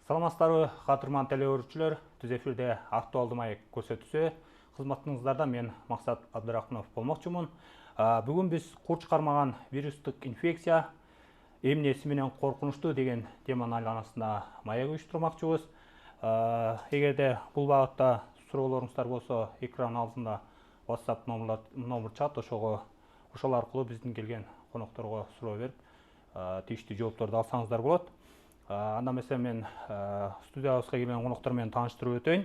Саламатсыздарбы, кадырман телеөрүүчүлөр, түз эфирде актуалдуу маек көрсөтүүсү кызматыңыздарда мен Максат Абдырахманов болмокчумун. Бүгүн биз курч кармаган вирустук инфекция эмнеси менен коркунучтуу деген теманын айланасында маек уюштурмакчыбыз. Эгерде бул багытта суроолоруңуздар болсо, экран алдында WhatsApp номер чат, ошол аркылуу биздин келген конокторго суроо берип, тийиштүү жоопторду алсаңыздар болот. Анда mesela мен студиябызга келген коноктор менен тааныштырып өтөйүн.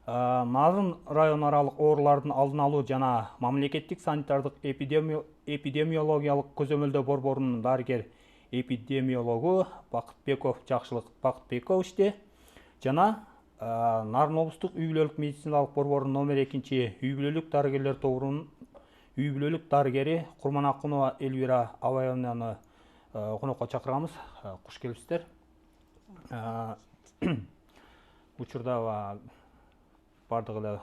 Нарын район аралык оорулардын алдын алуу жана мамлекеттик санитардык эпидемиологиялык көзөмөлдөө борборунун дарыгер эпидемиологу Бакытбеков Жакшылык Бакытбековичти жана Нарын облустук үй бүлөлүк медициналык борборунун номер 2 үй бүлөлүк дарыгерлер тобунун үй бүлөлүк дарыгери Курманакунова Эльвира Абаевнаны конокко чакырганбыз. Куш келипсиздер. Учурда бардык эле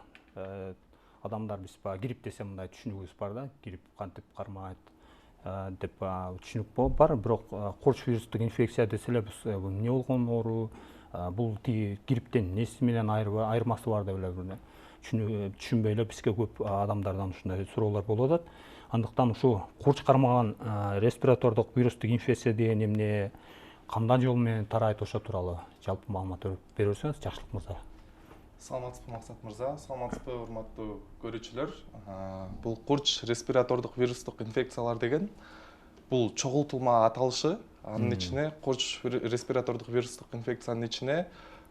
адамдар биз грипп десе мындай түшүнүгүбүз бар да, грипп кантип кармайт деп түшүнүк бар. Бирок курч вирустук инфекция десе эле биз эмне болгон оору, бул грипптен неси менен айырмасы бар деп эле түшүнбөй эле бизге көп адамдардан ушундай суроолор болуп атат. Андыктан ушу курч кармаган респиратордук вирустук инфекция деген эмне, кандай жол менен тарайт, ошо тууралуу жалпы маалымат берип өтсөңүз, Жакшылык мырза. Саламатсызбы, Максат мырза. Саламатсызбы, урматтуу көрүүчүлөр. Бул курч респиратордук вирустук инфекциялар деген бул чогултулма аталышы. Анын ичине курч респиратордук вирустук инфекциянын ичине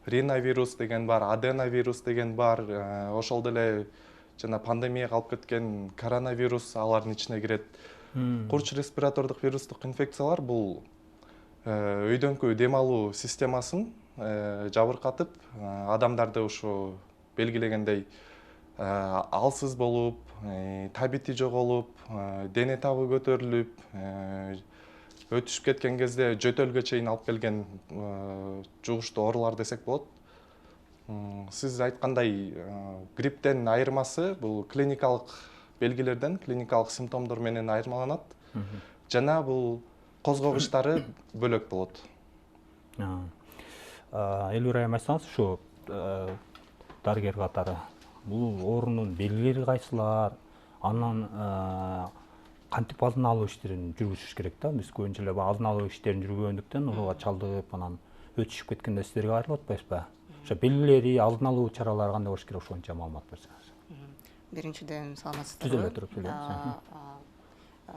риновирус деген бар, аденовирус деген бар, ошол деле жана пандемияга алып кеткен коронавирус алардын ичине кирет. Курч респиратордук вирустук инфекциялар бул өйдөңкү дем алуу системасын жабыркатып, адамдарды ушу белгилегендей алсыз болуп, табити жоголуп, дене табы көтөрүлүп, өтүшүп кеткен кезде жөтөлгө чейин алып келген жугуштуу оорулар десек болот. Сиз айткандай, грипптен айырмасы бул клиникалык белгилерден, клиникалык симптомдор менен айырмаланат. Жана бул козгогучтары бөлөк болот. Эльвира айтсаңыз, ушу дарыгер катары бул оорунун белгилери кайсылар, анан кантип алдын алуу иштерин жүргүзүш керек да? Биз көбүнчө эле алдын алуу иштерин жүргүзгөндүктөн ооруга чалдыгып, анан өтүшүп кеткенде сиздерге кайрылып атпайсызбы? Ошо белгилери, алдын алуу чаралары кандай болуш керек, ошо боюнча маалымат берсеңиз. Биринчиден саламатсыздарбы. Түз эле туруп сүйлөйм.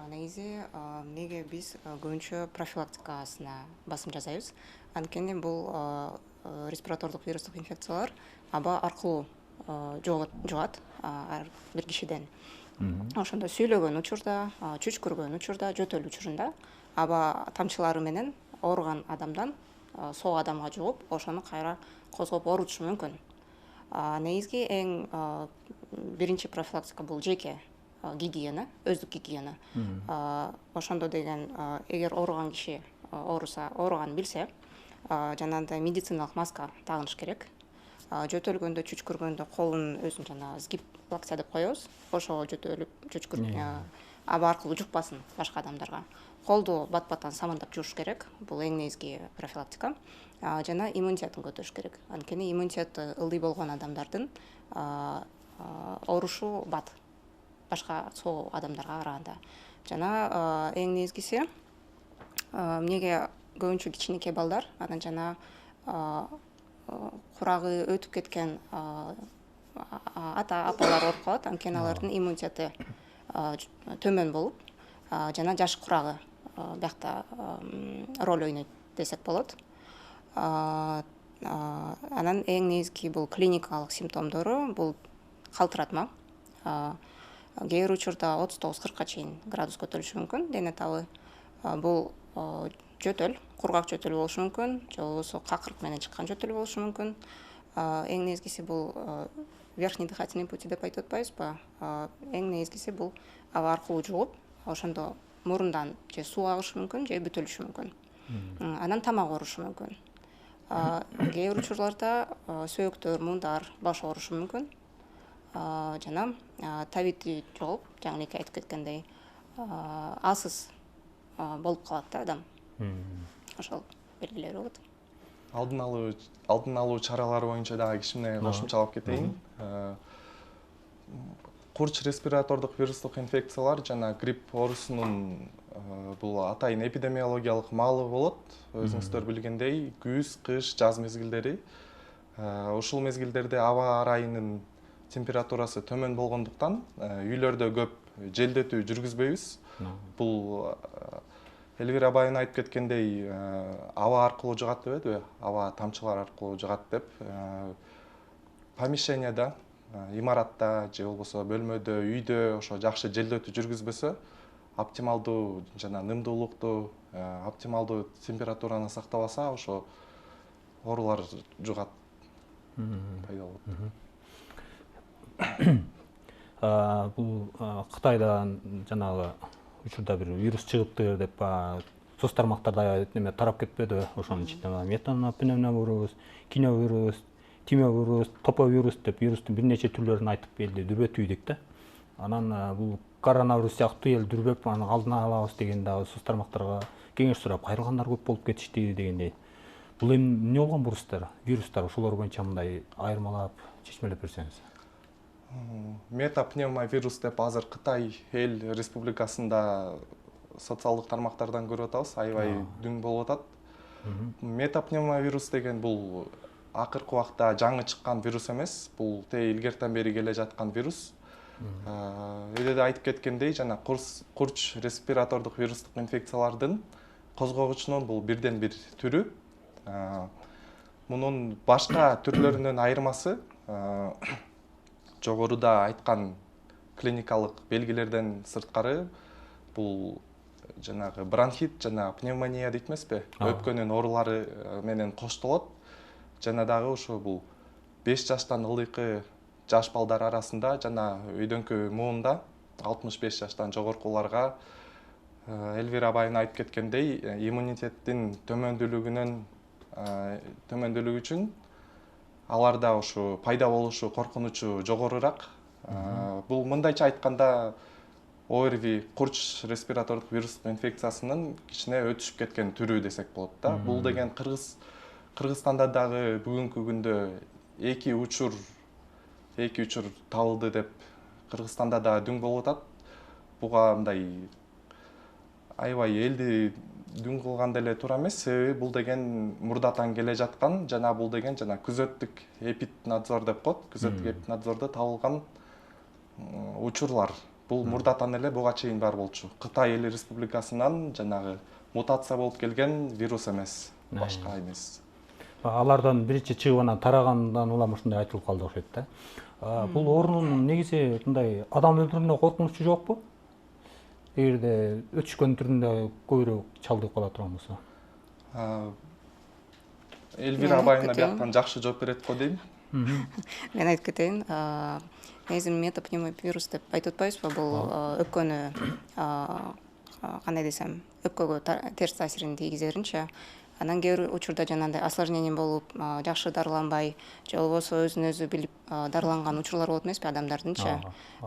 Негизи эмнеге биз көбүнчө профилактикасына басым жасайбыз? Анткени бул респиратордук вирустук инфекциялар аба аркылуу жугат ар бир кишиден. Ошондо сүйлөгөн учурда, чүчкүргөн учурда, жөтөл учурунда аба тамчылары менен ооруган адамдан соо адамга жугуп, ошону кайра козгоп оорутушу мүмкүн. Негизги эң биринчи профилактика бул жеке гигиена, өздүк гигиена. Ошондо деген эгер ооруган киши ооруганын билсе, жанагындай медициналык маска тагыныш керек. Жөтөлгөндө, чүчкүргөндө колун өзүн жана сгип локтя деп коебуз. Ошого жөтөлүп, чүчкүрүп аба аркылуу жукпасын башка адамдарга. Колду бат-баттан самындап жууш керек. Бул эң негизги профилактика. Жана иммунитетин көтөрүш керек. Анткени иммунитети ылдый болгон адамдардын оорушу бат башка соо адамдарга караганда. Жана эң негизгиси эмнеге көбүнчө кичинекей балдар, анан жана курагы өтүп кеткен ата апалар ооруп калат, анткени алардын иммунитети төмөн болуп, жана жаш курагы биякта роль ойнойт десек болот. Анан эң негизги бул клиникалык симптомдору бул калтыратма. Кээ бир учурда 39-40 чейин градус көтөрүлүшү мүмкүн дене табы. Бул жөтөл, кургак жөтөл болушу мүмкүн, же болбосо какырык менен чыккан жөтөл болушу мүмкүн. Эң негизгиси бул верхний дыхательный пути деп айтып атпайбызбы? Эң негизгиси бул аба аркылуу жугуп, ошондо мурундан же суу агышы мүмкүн, же бүтөлүшү мүмкүн. Анан тамак оорушу мүмкүн. Кээ бир учурларда сөөктөр, муундар, баш оорушу мүмкүн. Жана табити жоголуп, жаңы айтып кеткендей, алсыз болуп калат да адам. Ошол белгилери болот. алдын алуу чаралары боюнча дагы кичине кошумчалап кетейин. Курч респиратордук вирустук инфекциялар жана грипп оорусунун бул атайын эпидемиологиялык маалы болот. Өзүңүздөр билгендей, күз, кыш, жаз мезгилдери. Ушул мезгилдерде аба арайынын температурасы төмөн болгондуктан үйлөрдө көп желдетүү жүргүзбөйбүз. Бул Элвира байын айтып кеткендей, аба аркылуу жугат дебедиби? Аба тамчылар аркылуу жугат деп. Помещенияда, имаратта же болбосо бөлмөдө, үйдө ошо жакшы желдетүү жүргүзбөсө, оптималдуу жана нымдуулукту, оптималдуу температураны сактабаса, ошо оорулар жугат, пайда болот. Бул Кытайда жанагы учурда бир вирус чыгыптыр деп соц тармактарда неме тарап кетпеди. Ошонун ичинде метапневмовирус, киновирус, тимовирус, топовирус деп вирустун бир нече түрлөрүн айтып элди дүрбөтүйдүк да. Анан бул коронавирус сыяктуу эл дүрбөп анын алдын алабыз деген дагы соц тармактарга кеңеш сурап кайрылгандар көп болуп кетишти дегендей. Бул эми эмне болгон вирустар ошолор боюнча мындай айырмалап чечмелеп берсеңиз. Метапневмовирус деп азыр Кытай эл республикасында социалдык тармактардан көрүп атабыз, аябай дүң болуп атат. Метапневмовирус деген бул акыркы убакта жаңы чыккан вирус эмес, бул илгертен бери келе жаткан вирус. Эле айтып кеткендей, жана курч респиратордук вирустук инфекциялардын козгогучунун бул бирден бир түрү. Мунун башка түрлөрүнөн айырмасы жогоруда айткан клиникалык белгилерден сырткары бул жанагы бронхит жана пневмония дейт эмеспи? Өпкөнүн оорулары менен коштолот. Жана дагы ошо бул 5 жаштан ылдыйкы жаш балдар арасында жана өйдөңкү муунда 65 жаштан жогоркуларга Элвира байын айтып кеткендей, иммунитеттин төмөндүүлүгү үчүн аларда ушу пайда болушу коркунучу жогорураак. Бул мындайча айтканда ОРВИ курч респиратордук вирустук инфекциясынын кичине өтүшүп кеткен түрү десек болот да. Бул деген Кыргызстанда дагы бүгүнкү күндө эки учур табылды деп Кыргызстанда да дүң болуп атат. Буга мындай аябай элди дүң кылганда эле туура эмес, себеби бул деген мурдатан келе жаткан жана бул деген жана күзөттүк эпиднадзор деп коет. Күзөттүк эпиднадзордо табылган учурлар. Бул мурдатан эле буга чейин бар болчу. Кытай эл республикасынан жанагы мутация болуп келген вирус эмес, башка эмес. Алардан биринчи чыгып анан тарагандан улам ушундай айтылып калды окшойт да. Бул оорунун негизи мындай адам өлтүрүүнө коркунучу жокпу? Эгерде өтүшкөн түрүндө көбүрөөк чалдыгып кала турган болсо. Элвира байына бияктан жакшы жооп берет го дейм. Мен айтып кетейин. Негизи метапневмовирус деп айтып атпайбызбы? Бул өпкөнү кандай десем, өпкөгө терс таасирин тийгизеринчи. Анан кээ бир учурда жанагындай осложнение болуп, жакшы дарыланбай, же болбосо өзүн өзү билип дарыланган учурлар болот эмеспи адамдардынчы.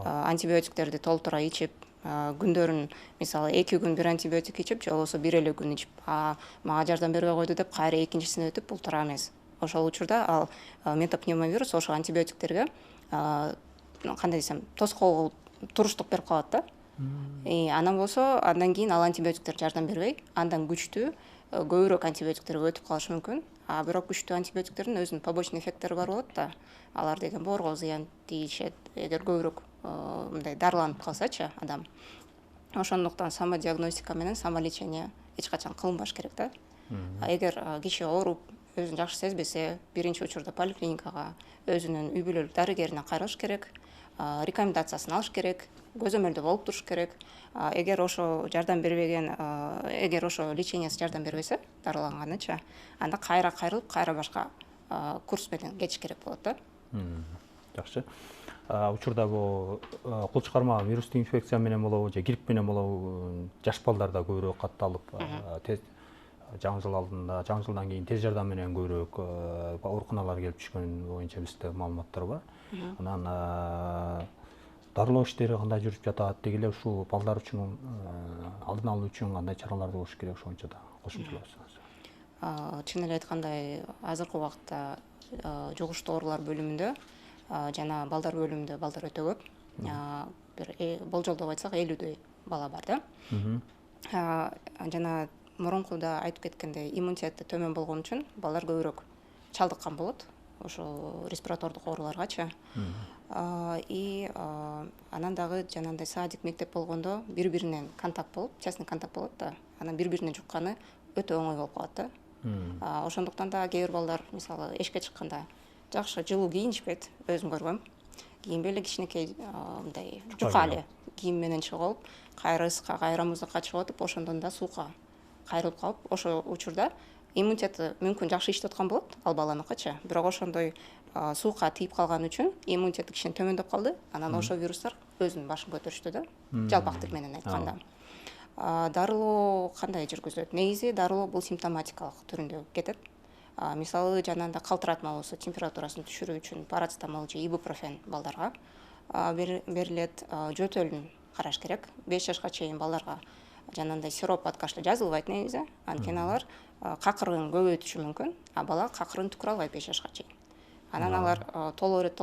Антибиотиктерди толтура ичип, күндөрүн мисалы 2 күн бир антибиотик ичип, же болбосо бир эле күн ичип, мага жардам бербей койду деп кайра экинчисине өтүп, бул туура эмес. Ошол учурда ал метапневмовирус ошо антибиотиктерге кандай десем, тоскоол туруштук берип калат да. Анан болсо андан кийин ал антибиотиктер жардам бербей, андан күчтүү көбүрөөк антибиотиктерге өтүп калышы мүмкүн. Бирок күчтүү антибиотиктердин өзүнүн побочный эффекттери бар болот да. Алар деген боорго зыян тийишет, эгер көбүрөөк мындай дарыланып калсачы адам. Ошондуктан самодиагностика менен самолечение эч качан кылынбаш керек да. Эгер киши ооруп, өзүн жакшы сезбесе, биринчи учурда поликлиникага, өзүнүн үй бүлөлүк дарыгерине кайрылыш керек, рекомендациясын алыш керек, көзөмөлдө болуп туруш керек. Эгер ошо жардам бербеген, эгер ошо лечениясы жардам бербесе, дарыланганычы, анда кайрылып, кайра башка курс менен кетиш керек болот да. Жакшы. Учурда бул кулч кармаган вирустук инфекция менен болобу, же грипп менен болобу, жаш балдарда көбүрөөк катталып, тез жаңы жыл алдында, жаңы жылдан кийин тез жардам менен көбүрөөк ооруканалар келип түшкөн боюнча бизде маалыматтар бар. Анан дарылоо иштери кандай жүрүп жатат, деги эле ушул балдар үчүн алдын алуу үчүн кандай чараларды колуш керек, ошо боюнча да кошумчалап айтсаңыз. чын эле айткандай азыркы убакытта жугуштуу оорулар бөлүмүндө жана балдар бөлүмүндө балдар өтө көп. Бир болжолдоп айтсак 50 бала бар да. Жана мурункуда айтып кеткендей иммунитети төмөн болгон үчүн балдар көбүрөөк чалдыккан болот ошо респиратордук ооруларгачы. И анан дагы жанагындай садик, мектеп болгондо бири-биринен контакт болуп, частный контакт болот да. Анан бири-бирине жукканы өтө оңой болуп калат да. Ошондуктан да кээ бир балдар мисалы эшикке чыкканда жакшы жылуу кийинишпейт, өзүм көргөм. Кийинбей эле кичинекей мындай жука эле кийим менен чыгып алып, кайра ысыкка, кайра муздакка чыгып атып, ошондон да суукка кайрылып калып, ошол учурда иммунитети мүмкүн жакшы иштеп аткан болот ал баланыкычы, бирок ошондой суукка тийип калган үчүн иммунитети кичине төмөндөп калды. Анан ошо вирустар өзүнүн башын көтөрүштү да, жалпак тил менен айтканда. Дарылоо кандай жүргүзүлөт? Негизи дарылоо бул симптоматикалык түрүндө кетет. Мисалы жанагындай калтыратма болсо температурасын түшүрүү үчүн парацетамол же ибупрофен балдарга берилет. Жөтөлүн караш керек. 5 жашка чейин балдарга жанагындай сироп от кашля жазылбайт негизи. Анткени алар какырын көбөйтүшү мүмкүн, а бала какырын түкүрө албайт 5 жашка чейин. Анан алар толорет,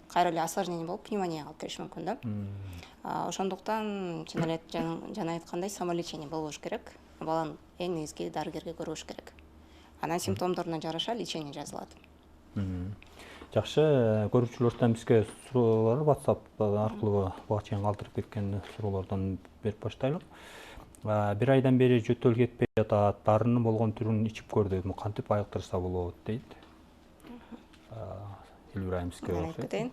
кайра эле осложнение болуп пневмонияга алып келиши мүмкүн да. Ошондуктан чын эле жана айткандай самолечение болбош керек. Баланы эң негизги дарыгерге көрүш керек. Анан симптомдоруна жараша лечение жазылат. Жакшы, көрүүчүлөрдөн бизге суроолор WhatsApp аркылуу буга чейин калтырып кеткен суроолордон берип баштайлы. Бир айдан бери жөтөл кетпей жатат, дарынын болгон түрүн ичип көрдүм. Кантип айыктырса болот дейт. Илбирайым бизге айтып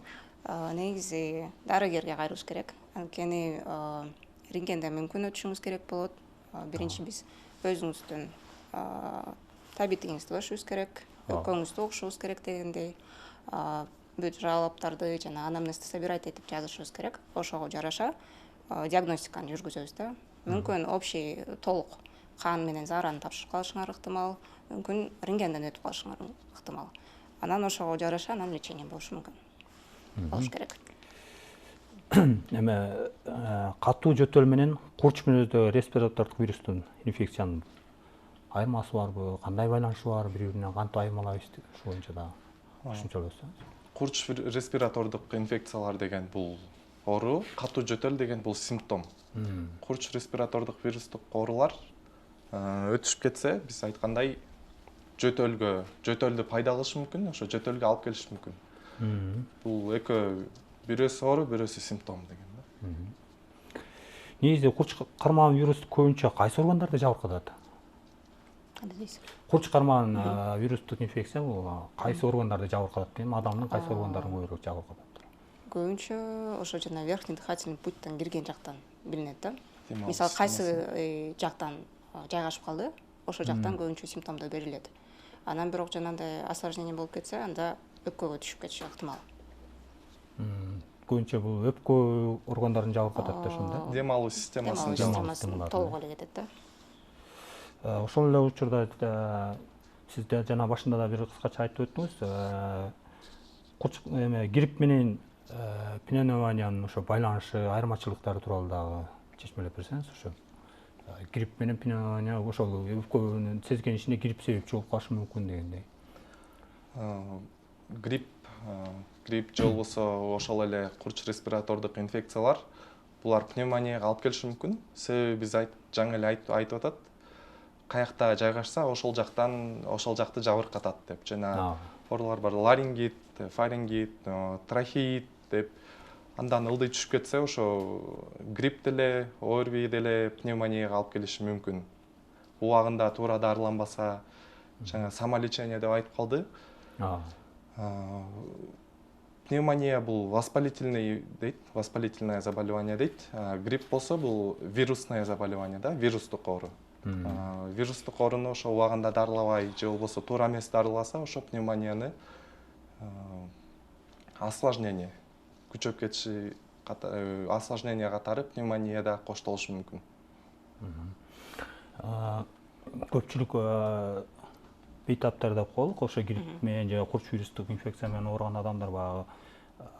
негизи дарыгерге кайрылыш керек. Анткени рентгенден мүмкүн өтүшүңүз керек болот. Биринчи биз өзүңүздүн табитиңизди ölçүбүз керек, өпкөңүздү окушубуз керек дегендей. Бүт жалаптарды жана анамнезди собирать этип жазышыбыз керек. Ошого жараша диагностиканы жүргүзөбүз да. Мүмкүн общий толук кан менен заараны тапшырып калышыңар ыктымал, мүмкүн рентгенден өтүп калышыңар ыктымал. Анан ошого жараша анан лечение болушу мүмкүн. Болуш керек. Эме катуу жөтөл менен курч мүнөздөгү респиратордук вирустун инфекциянын айырмасы барбы, кандай байланышы бар, бири-биринен кантип айырмалайбыз ушу боюнча дагы түшүнчөлөсөңүз. Курч респиратордук инфекциялар деген бул оору, катуу жөтөл деген бул симптом. Курч респиратордук вирустук оорулар өтүшүп кетсе, биз айткандай жөтөлдү пайда кылышы мүмкүн, ошо жөтөлгө алып келиши мүмкүн. Бул экөө бирөөсү оору, бирөөсү симптом деген да. Негизи курч кармаган вирус көбүнчө кайсы органдарды жабыркатат? Кандай дейсиз? Курч кармаган вирустук инфекция бул кайсы органдарды жабыркатат дейм, адамдын кайсы органдарын көбүрөөк жабыркатат? Көбүнчө ошо жана верхний дыхательный путьтан кирген жактан билинет да. Мисалы кайсы жактан жайгашып калды, ошол жактан көбүнчө симптомдор берилет. Анан бирок жанагындай осложнение болуп кетсе, анда өпкөгө түшүп кетиши ыктымал. Көбүнчө бул өпкө органдарын жабыркатат да ошондо. Дем алуу системасын толук эле кетет да. Ошол эле учурда сиз жана башында да бир кыскача айтып өттүңүз. Грипп менен пневмониянын ошо байланышы, айырмачылыктары тууралуу дагы чечмелеп берсеңиз ошо. Грипп менен пневмония ошол өпкөнүн сезгенишине грипп себепчи болуп калышы мүмкүн дегендей. Грипп же болбосо ошол эле курч респиратордук инфекциялар булар пневмонияга алып келиши мүмкүн. Себеби биз жаңы эле айтып атат, каякта жайгашса ошол жакты жабыркатат деп. Жана оорулар бар, ларингит, фарингит, трахеит деп. Андан ылдый түшүп кетсе, ошо грипп деле, ОРВИ деле пневмонияга алып келиши мүмкүн. Убагында туура дарыланбаса, жаңа самолечение деп айтып калды. Пневмония бул воспалительное заболевание дейт. Грипп болсо бул вирусное заболевание да, вирустук оору. Вирустук ооруну ошо убагында дарылабай же болбосо туура эмес дарыласа, ошо пневмонияны осложнение күчөп кетиши, осложнение катары пневмония да коштолушу мүмкүн. Көпчүлүк бейтаптар деп коелук, ошо грипп менен же курч вирустук инфекция менен ооруган адамдар баягы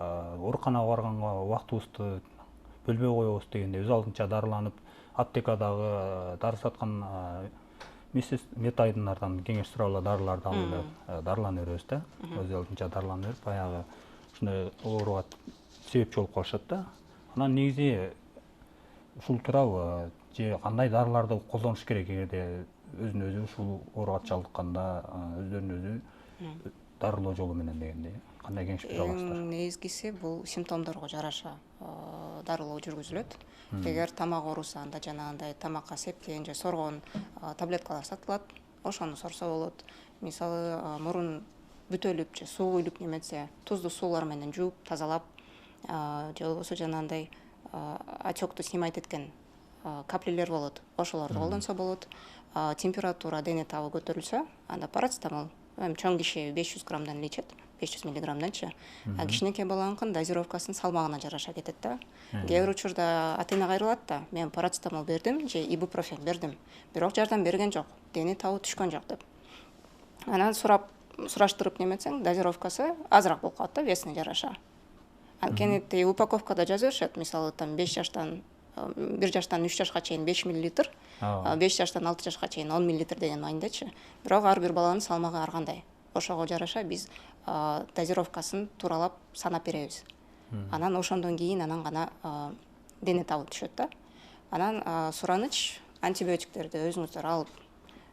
ооруканага барганга убактыбызды бөлбөй коебуз дегенде өз алдынча дарыланып, аптекадагы дары саткан метайдындардан кеңеш сурап дарыларды алып эле дарыланып беребиз да. Өз алдынча дарыланып берип, баягы ушундай ооруга себепчи болуп калышат да. Анан негизи ушул туурабы же кандай дарыларды колдонуш керек эгерде өзүн өзү ушул ооруга чалдыкканда өздөрүн өзү дарылоо жолу менен дегендей кандай кеңеш бере аласыздар? Негизгиси бул симптомдорго жараша дарылоо жүргүзүлөт. Эгер тамак ооруса, анда жанагындай тамакка сепкен же соргон таблеткалар сатылат. Ошону сорсо болот. Мисалы, мурун бүтөлүп же суу куюлуп неметсе, туздуу суулар менен жууп, тазалап, же болбосо жанагындай отёкту снимать эткен каплелер болот. Ошолорду колдонсо болот. Температура дене табы көтөрүлсө, анда парацетамол, чоң киши 500 граммдан эле ичет, 500 миллиграммданчы. Кичинекей баланыкын дозировкасын салмагына жараша кетет да. Кээ бир учурда ата-эне кайрылат да, мен парацетамол бердим же ибупрофен бердим, бирок жардам берген жок, дене табы түшкөн жок деп. Анан сураштырып неметсең, дозировкасы азыраак болуп калат да, весине жараша. Анткени упаковкада жазып беришет, мисалы, там 1 жаштан 3 жашка чейин 5 мл, 5 жаштан 6 жашка чейин 10 мл деген майындачы. Бирок ар бир баланын салмагы ар кандай. Ошого жараша биз дозировкасын тууралап санап беребиз. Анан ошондон кийин анан гана дене табы түшөт да. Анан сураныч антибиотиктерди өзүңүздөр алып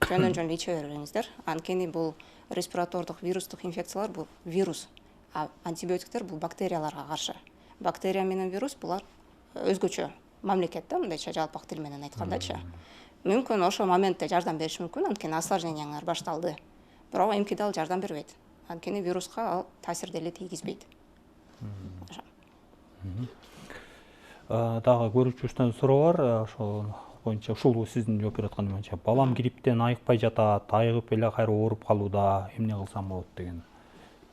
жөндөн жөн иче бериңиздер. Анткени бул респиратордук вирустук инфекциялар бул вирус, а антибиотиктер бул бактерияларга каршы. Бактерия менен вирус булар өзгөчө мамлекет да, мындайча жалпак тил менен айткандачы. Мүмкүн ошо моментте жардам бериши мүмкүн, анткени осложнениялар башталды. Бирок эмкиде ал жардам бербейт. Анткени вируска ал таасир деле тийгизбейт. Дагы көрүүчүбүздөн суроо бар, ошол боюнча ушул сиздин жооп берип аткан боюнча балам грипптен айыкпай жатат, айыгып эле кайра ооруп калууда, эмне кылсам болот деген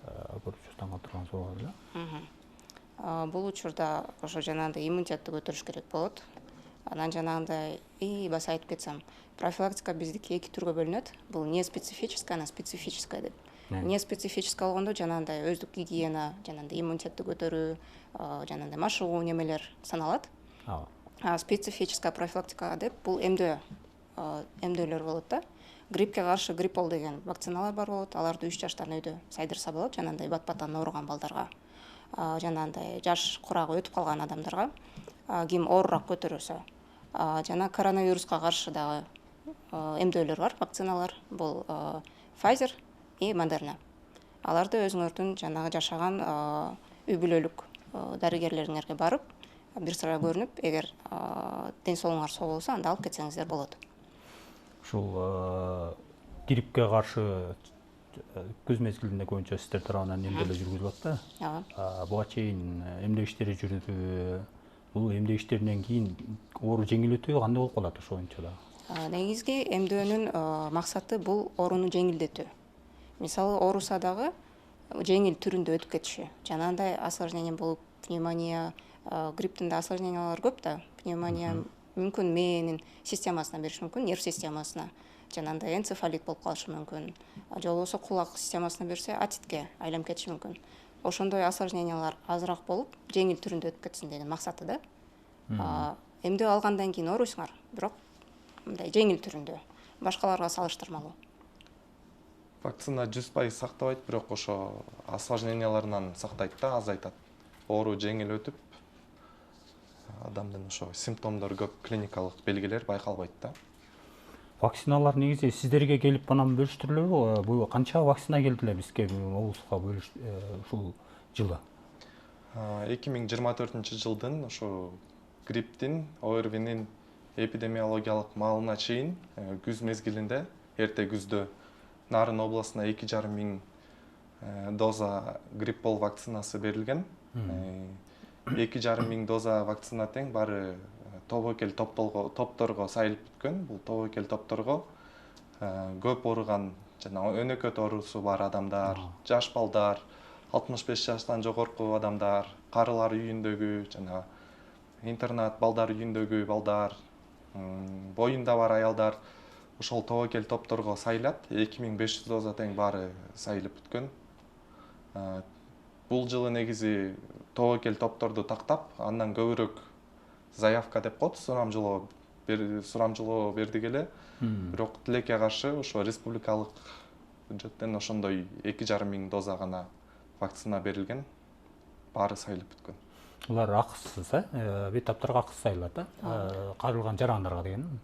көрүүчүбүздөн калтырган суроо бар эле. Бул учурда ошо жанагындай иммунитетти көтөрүш керек болот. Анан жанагындай баса айтып кетсем, профилактика биздики 2 түргө бөлүнөт. Бул не специфическая, анан специфическая деп. Не специфическая болгондо жанагындай өздүк гигиена, жанагындай иммунитетти көтөрүү, жанагындай машыгуу немелер саналат. Специфическая профилактика деп бул эмдөөлөр болот да. Гриппке каршы гриппол деген вакциналар бар болот. Аларды 3 жаштан өйдө сайдырса болот, жанагындай бат-баттан ооруган балдарга. Жанагындай жаш курагы өтүп калган адамдарга, ким оорураак көтөрөсө. Жана коронавируска каршы дагы эмдөөлөр бар, вакциналар. Бул Pfizer и Moderna. Аларды өзүңөрдүн жанагы жашаган үй бүлөлүк дарыгерлериңерге барып, бир сыра көрүнүп, эгер ден соолугуңар соо болсо, анда алып кетсеңиздер болот. Ушул гриппке каршы күз мезгилинде көбүнчө сиздер тарабынан эмделүү жүргүзүлөт да. Буга чейин эмдөө иштери жүрдүбү? Бул эмдөө иштеринен кийин оору жеңил өтүбү, кандай болуп калат ошол боюнча да? Негизги эмдөөнүн максаты бул ооруну жеңилдетүү. Мисалы, ооруса дагы жеңил түрүндө өтүп кетиши. Жанагындай осложнение болуп, пневмония, грипптин да осложнениялары көп да. Пневмония мүмкүн мээнин системасына бериши мүмкүн, нерв системасына. Жанагындай энцефалит болуп калышы мүмкүн. Же болбосо кулак системасына берсе, атитке айланып кетиши мүмкүн. Ошондой осложнениялар азыраак болуп, жеңил түрүндө өтүп кетсин деген максаты да. Эмдөө алгандан кийин ооруйсуңар, бирок мындай жеңил түрүндө, башкаларга салыштырмалуу. Вакцина 100% сактабайт, бирок ошо осложненияларынан сактайт да, азайтат. Оору жеңил өтүп, адамдын ошо симптомдор көп, клиникалык белгилер байкалбайт да. Вакциналар негизи сиздерге келип анан бөлүштүрүлөбү? Бул канча вакцина келди эле бизге облуска ушул жылы? 2024 жылдын ошо грипптин, ОРВИнин эпидемиологиялык маалына чейин күз мезгилинде, эрте күздө Нарын областына 2,5 миң доза гриппол вакцинасы берилген. 2,5 миң доза вакцина тең баары тобокел топторго сайылып бүткөн. Бул тобокел топторго көп ооруган жана өнөкөт оорусу бар адамдар, жаш балдар, 65 жаштан жогорку адамдар, карылар үйүндөгү жана интернат балдар үйүндөгү балдар, боюнда бар аялдар ошол тобокел топторго сайылат. 2500 доза тең баары сайылып бүткөн. Бул жылы негизи тобокел топторду тактап, андан көбүрөөк заявка деп коет, сурамжылоо сурамжылоо бердик эле. Бирок тилекке каршы ошо республикалык бюджеттен ошондой 2,5 миң доза гана вакцина берилген. Баары сайылып бүткөн. Улар акысыз, бейтаптарга акысыз сайылат, кайрылган жарандарга деген.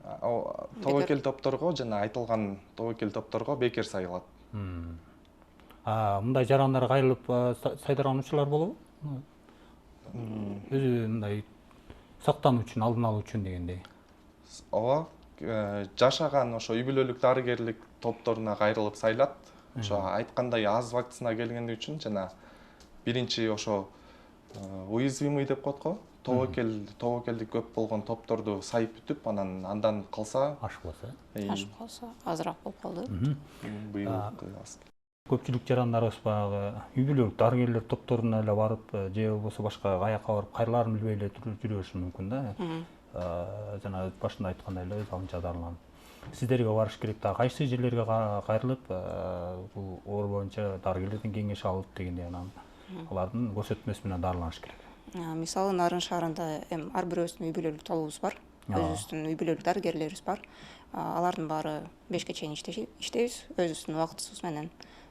Тобокел топторго жана айтылган тобокел топторго бекер сайылат. Мындай жарандар кайрылып сайдыргануучулар болобу? Өзү мындай сактануу үчүн, алдын алуу үчүн дегендей. Ооба, жашаган ошо үй бүлөлүк дарыгерлик топторуна кайрылып сайлат. Ошо айткандай аз вакцина келгендиги үчүн жана биринчи ошо уязвимый деп коет го. Тобокелди көп болгон топторду сайып бүтүп, андан калса Ашып калса. Ашып калса, азыраак болуп калды. Быйыл Көпчүлүк жарандарыбыз баягы үй бүлөлүк дарыгерлер топторуна эле барып, же болбосо башка каяка барып кайрылаарын билбей эле жүрүшү мүмкүн да. Жана башында айткандай эле өз алдынча дарыланып. Сиздерге барыш керек да, кайсы жерлерге кайрылып, бул оору боюнча дарыгерлерден кеңеш алып дегендей анан алардын көрсөтмөсү менен дарыланыш керек. Мисалы Нарын шаарында ар бирөөбүздүн үй бүлөлүк тобубуз бар. Өзүбүздүн үй бүлөлүк дарыгерлерибиз бар. Алардын баары 5ке чейин иштейбиз, өзүбүздүн убактыбыз менен.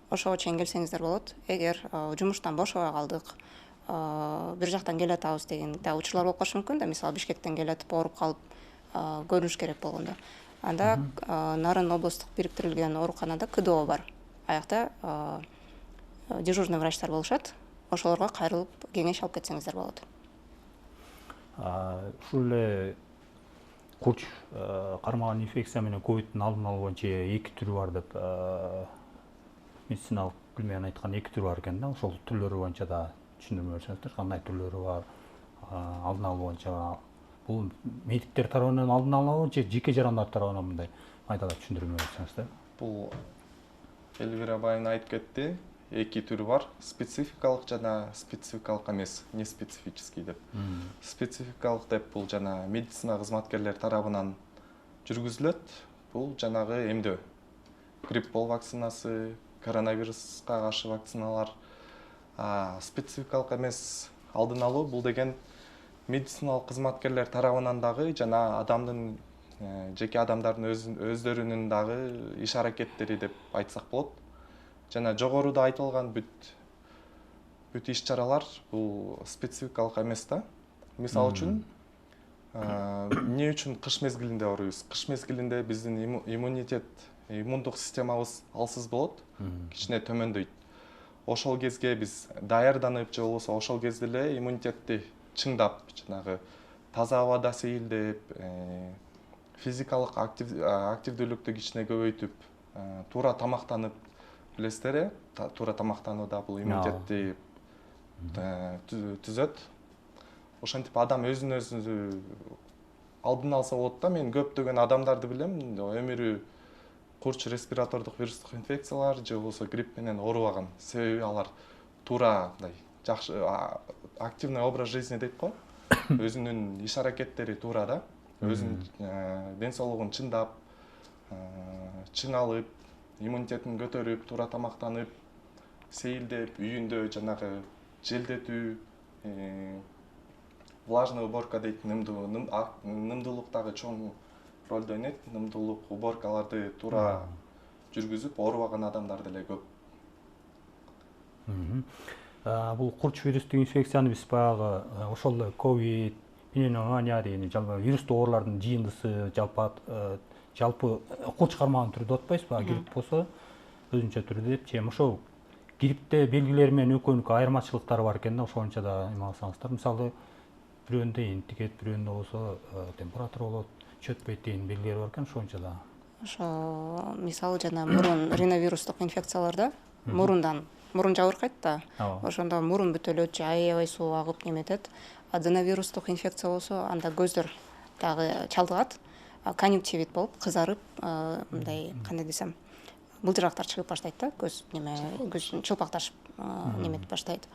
Ошого чейин келсеңиздер болот. Эгер жумуштан бошобой калдык, бир жактан келатабыз деген да учурлар болуп калышы мүмкүн да. Мисалы Бишкектен келатып, ооруп калып, көрүнүш керек болгондо. Анда Нарын облустук бириктирилген ооруканада КДО бар. Аякта дежурный врачтар болушат. Ошолорго кайрылып кеңеш алып кетсеңиздер болот. Ушул эле курч кармаган инфекция менен ковидтин алдын алуу боюнча 2 түрү бар деп медициналык билим менен айткан 2 түрү бар экен да. Ошол түрлөрү боюнча да түшүндүрмө берсеңиздер, кандай түрлөрү бар, алдын алуу боюнча бул медиктер тарабынан алдын алуу же жеке жарандар тарабынан мындай майдалап түшүндүрмө берсеңиздер. Бул Элвира байын айтып кетти. 2 түрү бар. Спецификалык жана спецификалык эмес, не специфический деп. Спецификалык деп бул жана медицина кызматкерлер тарабынан жүргүзүлөт. Бул жанагы эмдөө. Грипп-бол вакцинасы, коронавируска каршы вакциналар. Спецификалык эмес алдын алуу бул деген медициналык кызматкерлер тарабынан дагы жана адамдын жеке адамдардын өздөрүнүн дагы иш аракеттери деп айтсак болот. Жана жогоруда айтылган бүт иш-чаралар бул спецификалык эмес да. Мисалы үчүн, эмне үчүн кыш мезгилинде ооруйбуз? Кыш мезгилинде биздин иммундук системабыз алсыз болот, кичине төмөндөйт. Ошол кезге биз даярданып, же болбосо ошол кезде эле иммунитетти чыңдап, жанагы таза абада сейилдеп, физикалык активдүүлүктү кичине көбөйтүп, туура тамактанып, билесиздер, туура тамактанууда бул иммунитетти түзөт. Ошентип адам өзүн өзү алдын алса болот да. Мен көптөгөн адамдарды билем, өмүрү курч респиратордук вирустук инфекциялар же болбосо грипп менен оорубаган. Себеби алар туура мындай жакшы активный образ жизни дейт го. Өзүнүн иш аракеттери туура да. Өзүнүн ден соолугун чыңдап, чыңалып, иммунитетин көтөрүп, туура тамактанып, сейилдеп, үйүндө жанагы желдетүү, влажный уборка дейт, нымдуулук дагы чоң ролду ойнойт. Нымдуулук уборкаларды туура жүргүзүп, оорубаган адамдар деле көп. Бул курч вирустук инфекцияны биз баягы ошол ковид, пневмония деген вирустук оорулардын жыйындысы, жалпы курч кармаган түрү деп атпайбызбы? Грипп болсо өзүнчө түрү деп, же ошол гриппте белгилери менен экөөнүкү айырмачылыктары бар экен да, ошол боюнча да эме алсаңыздар. Мисалы бирөөндө интигет, бирөөндө болсо температура болот, чөтпөйт деген белгилери бар экен, ошол боюнча да. Ошо мисалы жана мурун риновирустук инфекцияларда мурун жабыркайт да. Ошондо мурун бүтөлөт, же аябай суу агып неметет. Аденовирустук инфекция болсо анда көздөр дагы чалдыгат. Конъюнктивит болуп, кызарып, мындай кандай десем, былжырактар чыгып баштайт да, көздүн чылпакташып неметип баштайт.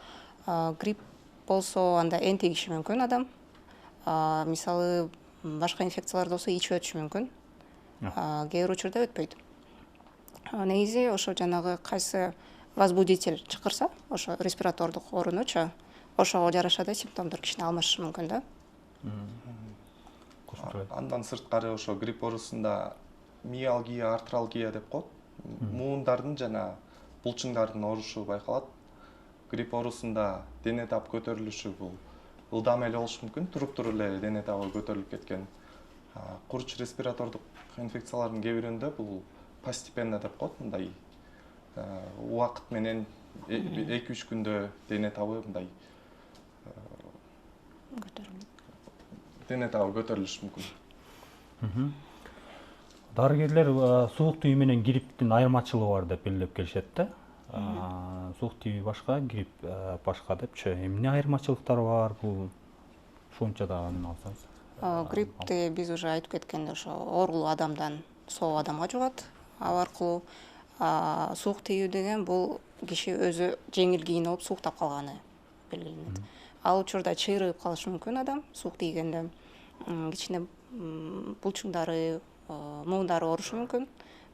Грипп болсо анда энтигиши мүмкүн адам. Мисалы башка инфекциялар болсо ичип өтүшү мүмкүн. Кээ бир учурда өтпөйт. Негизи ошо жанагы кайсы возбудитель чакырса, ошо респиратордук оорунучу, ошого жараша да симптомдор кичине алмашышы мүмкүн да. кошумча. Андан сырткары ошо грипп оорусунда миалгия, артралгия деп коет. Муундардын жана булчуңдардын оорушу байкалат. Грипп оорусунда дене табы көтөрүлүшү бул ылдам эле болушу мүмкүн, туруп эле дене табы көтөрүлүп кеткен. Курч респиратордук инфекциялардын кээ биринде бул постепенно деп коет, мындай убакыт менен 2-3 күндө дене табы мындай көтөрүлүшү мүмкүн. Дарыгерлер суук тийүү менен грипптин айырмачылыгы бар деп белгилеп келишет да. Суук тийүү башка, грипп башка депчи. Эмне айырмачылыктары бар бул? Ушунча дагы эме алсаңыз. Гриппти биз уже айтып кеткенде ошо оорулуу адамдан соо адамга жугат. Ал аркылуу суук тийүү деген бул киши өзү жеңил кийинип сууктап калганы белгиленет. Ал учурда чыйрыгып калышы мүмкүн адам суук тийгенде, кичине булчуңдары, муундары оорушу мүмкүн,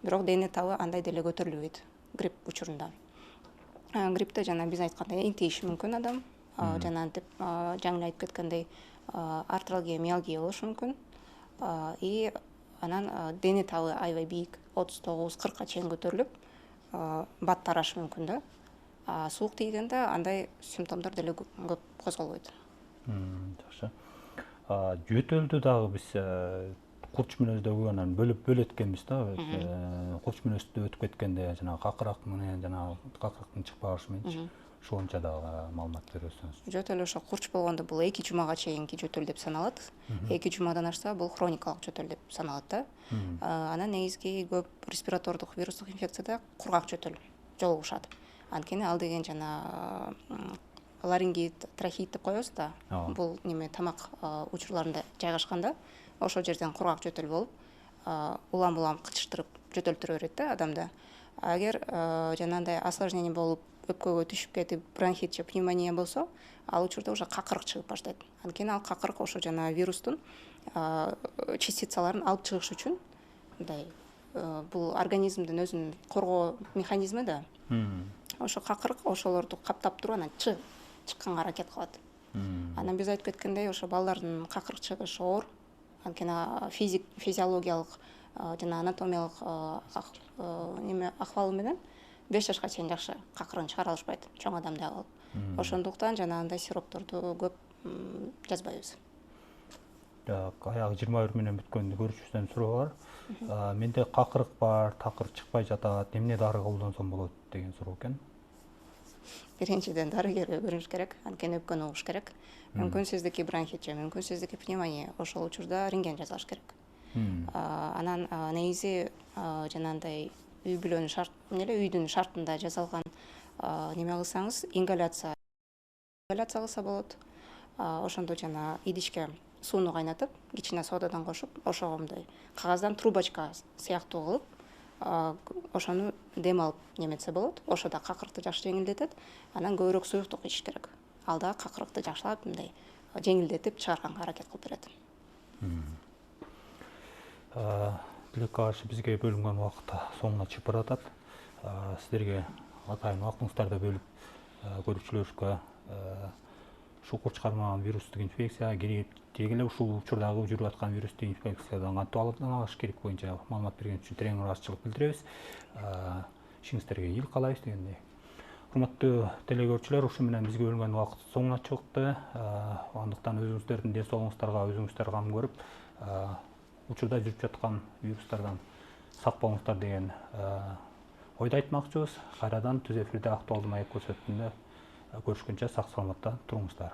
бирок дене табы андай деле көтөрүлбөйт грипп учурунда. Гриппте жана биз айткандай интейиши мүмкүн адам, жана антип жаңы айтып кеткендей артралгия, миалгия болушу мүмкүн. И анан дене табы аябай бийик, 39-40 чейин көтөрүлүп, бат тарашы мүмкүн да. Суук тийгенде андай симптомдор деле көп козголбойт. Жакшы. Жөтөлдү дагы биз курч мүнөздө анан бөлөт экенбиз да. Курч мүнөздө өтүп кеткенде жана какырак менен жана какырактын чыкпашы менен ошонча дагы маалымат бересиңиз. Жөтөл ошо курч болгондо бул 2 жумага чейинки жөтөл деп саналат. 2 жумадан ашса бул хроникалык жөтөл деп саналат да. Анан негизги көп респиратордук вирустук инфекцияда кургак жөтөл жолугушат. Анткени ал деген жана ларингит, трахеит деп коебуз да. Бул неме тамак учурларында жайгашканда ошол жерден кургак жөтөл болуп, улам-улам кычыштырып жөтөлтүрө берет да адамда. Агер жанагындай осложнение болуп, өпкөгө түшүп кетип, бронхит же пневмония болсо, ал учурда уже какырык чыгып баштайт. Анткени ал какырык ошо жана вирустун частицаларын алып чыгыш үчүн мындай бул организмдин өзүнүн коргоо механизми да. Ошо какырык ошолорду каптап туруп анан чыкканга аракет кылат. Анан биз айтып кеткендей, ошо балдардын какырык чыгышы оор. Анткени физиологиялык жана анатомиялык акыбалы менен 5 жашка чейин жакшы какырыгын чыгара алышпайт, чоң адамдай калып. Ошондуктан жанагындай сиропторду көп жазбайбыз. Аягы 21 менен бүткөндө көрүүчүбүздөн суроо бар. Менде какырык бар, такыр чыкпай жатат, эмне дары колдонсом болот деген суроо экен. Биринчиден дарыгерге көрүнүш керек, анткени өпкөнү угуш керек. Мүмкүнсүздүки бронхит же мүмкүнсүздүки пневмония, ошол учурда рентген жасалыш керек. Анан негизи жанагындай үйдүн шартында жасалган неме кылсаңыз, ингаляция кылса болот. Ошондо жана идишке сууну кайнатып, кичине содадан кошуп, ошого мындай кагаздан трубочка сыяктуу кылып, ошону дем алып неметсе болот. Ошо да какырыкты жакшы жеңилдетет. Анан көбүрөөк суюктук ичиш керек. Ал да какырыкты жакшылап мындай жеңилдетип чыгарганга аракет кылып берет. Тилекке каршы бизге бөлүнгөн убакыт соңуна чыгып баратат. Сиздерге атайын убактыңыздарды бөлүп көрүүчүлөрүбүзгө ушу курч кармаган вирустук инфекция, грипп, деги эле ушул учурдагы жүрүп аткан вирустук инфекциядан кантип алдын алыш керек боюнча маалымат берген үчүн терең ыраазычылык билдиребиз. Ишиңиздерге ийгилик каалайбыз дегендей. Урматтуу телекөрүүчүлөр, ушу менен бизге бөлүнгөн убакыт соңуна чыкты. Андыктан өзүңүздөрдүн ден соолугуңуздарга өзүңүздөр кам көрүп, учурда жүрүп жаткан вирустардан сак болуңуздар деген ойду айтмакчыбыз. Кайрадан түз эфирде актуалдуу маек көрсөтүндө көрүшкөнчө сак саламатта туруңуздар.